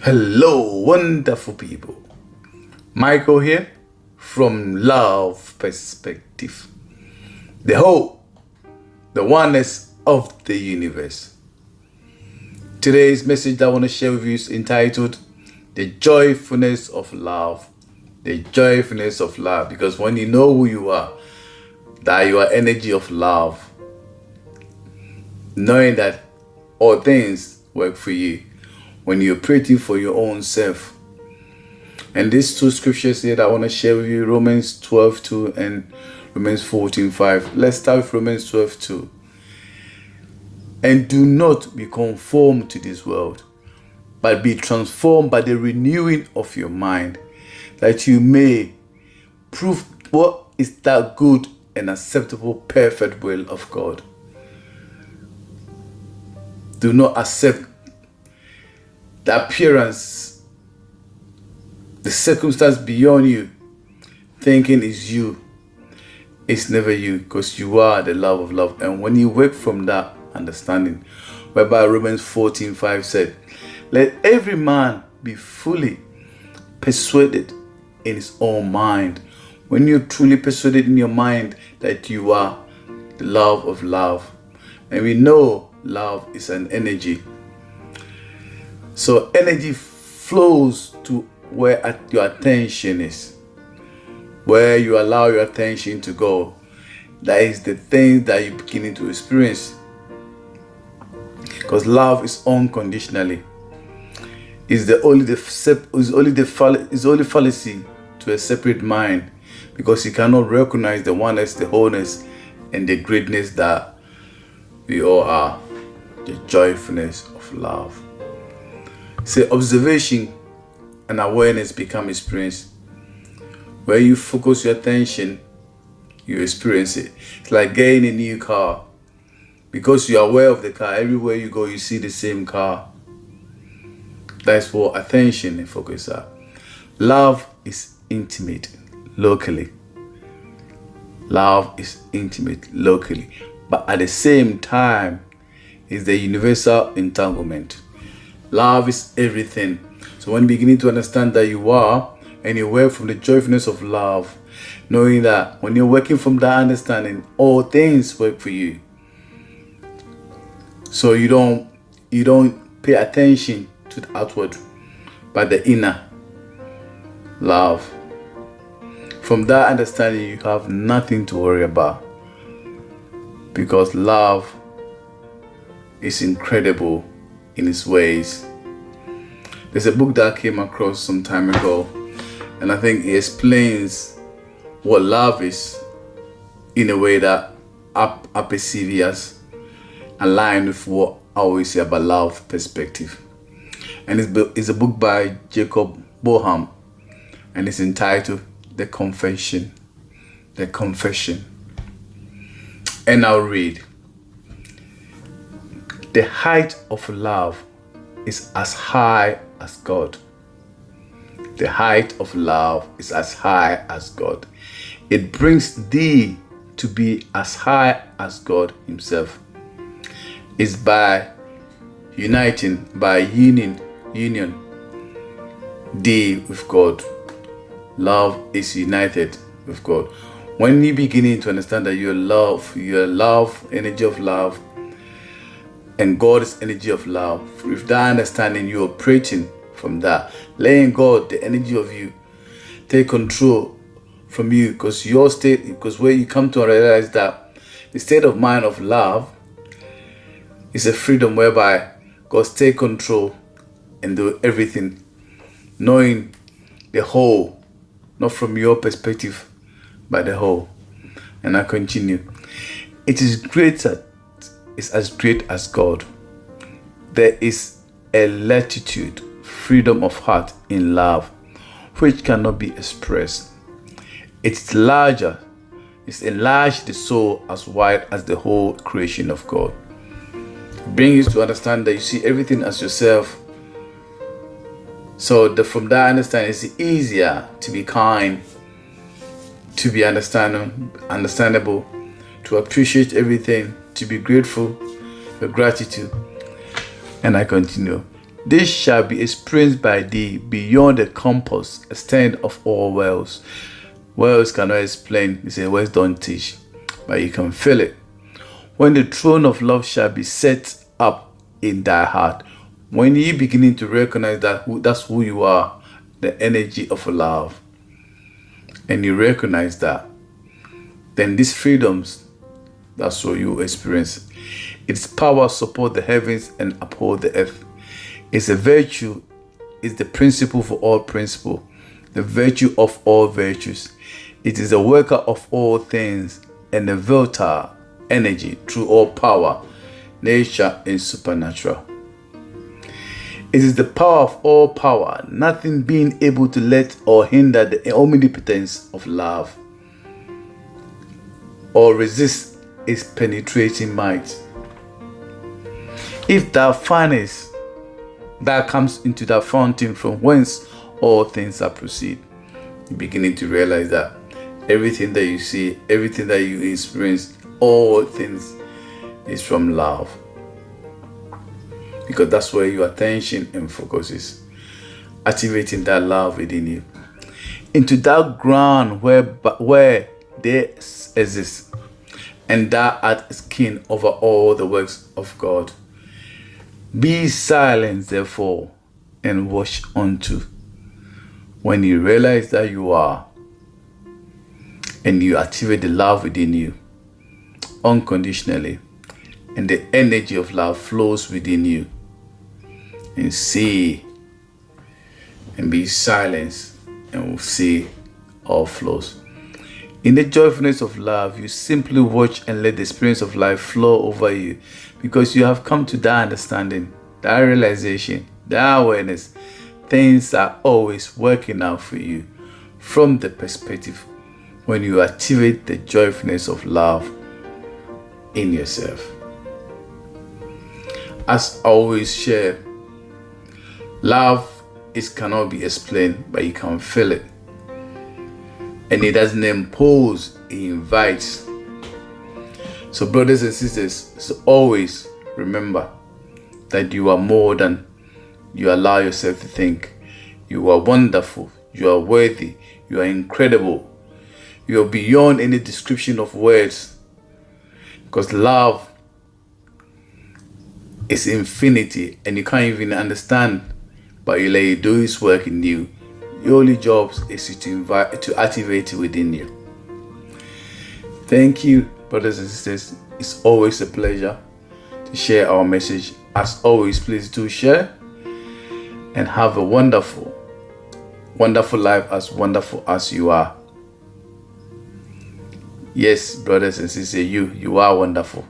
Hello, wonderful people. Michael here from Love Perspective. The whole, the oneness of the universe. Today's message that I want to share with you is entitled The Joyfulness of Love. The Joyfulness of Love. Because when you know who you are, that you are energy of love, knowing that all things work for you when you're operating for your own self. And these two scriptures here that I want to share with you, Romans 12:2 and Romans 14:5. Let's start with Romans 12:2. And do not be conformed to this world, but be transformed by the renewing of your mind, that you may prove what is that good and acceptable, perfect will of God. Do not accept the appearance, the circumstance beyond you, thinking it's you. It's never you, because you are the love of love. And when you work from that understanding, whereby Romans 14:5 said, let every man be fully persuaded in his own mind. When you're truly persuaded in your mind that you are the love of love, and we know love is an energy. So energy flows to where your attention is, where you allow your attention to go. That is the thing that you're beginning to experience. Because love is unconditionally. It's only fallacy to a separate mind, because you cannot recognize the oneness, the wholeness, and the greatness that we all are. The joyfulness of love. So observation and awareness become experience. Where you focus your attention, you experience it. It's like getting a new car. Because you are aware of the car, everywhere you go, you see the same car. That's what attention and focus are. Love is intimate locally. Love is intimate locally. But at the same time, it's the universal entanglement. Love is everything. So when beginning to understand that you are, and you work from the joyfulness of love, knowing that when you're working from that understanding, all things work for you. So you don't pay attention to the outward, but the inner love. From that understanding, you have nothing to worry about, because love is incredible in its ways. There's a book that I came across some time ago, and I think it explains what love is in a way that I perceive it as aligned with what I always say about love perspective. And it's a book by Jacob Boham, and it's entitled The Confession. The Confession. And I'll read. The height of love is as high as God. The height of love is as high as God. It brings thee to be as high as God himself. It's by union thee with God. Love is united with God. When you beginning to understand that your love, energy of love, and God is energy of love, with that understanding, you're operating from that, letting God, the energy of you, take control from you, because your state, because where you come to realize that the state of mind of love is a freedom whereby God take control and do everything, knowing the whole, not from your perspective, but the whole. And I continue. It is greater. Is as great as God. There is a latitude, freedom of heart in love, which cannot be expressed. It's larger. It's enlarged the soul as wide as the whole creation of God. Bring you to understand that you see everything as yourself. So from that understanding, it's easier to be kind, to be understandable, to appreciate everything, to be grateful, your gratitude. And I continue. This shall be experienced by thee beyond the compass extent of all wells. Wells cannot explain. You say wells don't teach, but you can feel it. When the throne of love shall be set up in thy heart, when you beginning to recognize that that's who you are, the energy of love, and you recognize that, then these freedoms, that's what you experience. Its power support the heavens and uphold the earth. It's a virtue, it's the principle for all principle, the virtue of all virtues. It is a worker of all things and a vital energy through all power, nature and supernatural. It is the power of all power, nothing being able to let or hinder the omnipotence of love or resist its penetrating might. If thou findest that comes into that fountain from whence all things are proceed, you're beginning to realize that everything that you see, everything that you experience, all things is from love. Because that's where your attention and focus is. Activating that love within you. Into that ground where there exists, and thou art king over all the works of God. Be silent, therefore, and watch unto. When you realize that you are, and you activate the love within you unconditionally, and the energy of love flows within you, and see and be silent, and we'll see all flows. In the joyfulness of love, you simply watch and let the experience of life flow over you, because you have come to that understanding, that realization, that awareness. Things are always working out for you from the perspective when you activate the joyfulness of love in yourself. As I always share, love cannot be explained, but you can feel it. And it doesn't impose, it invites. So brothers and sisters, so always remember that you are more than you allow yourself to think. You are wonderful, you are worthy, you are incredible. You are beyond any description of words. Because love is infinity and you can't even understand, but you let it do its work in you. Your only job is to activate it within you. Thank you, brothers and sisters. It's always a pleasure to share our message. As always, please do share and have a wonderful, wonderful life, as wonderful as you are. Yes, brothers and sisters, you are wonderful.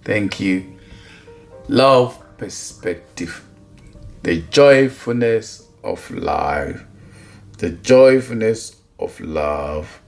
Thank you. Love perspective. The joyfulness of life. The joyfulness of love.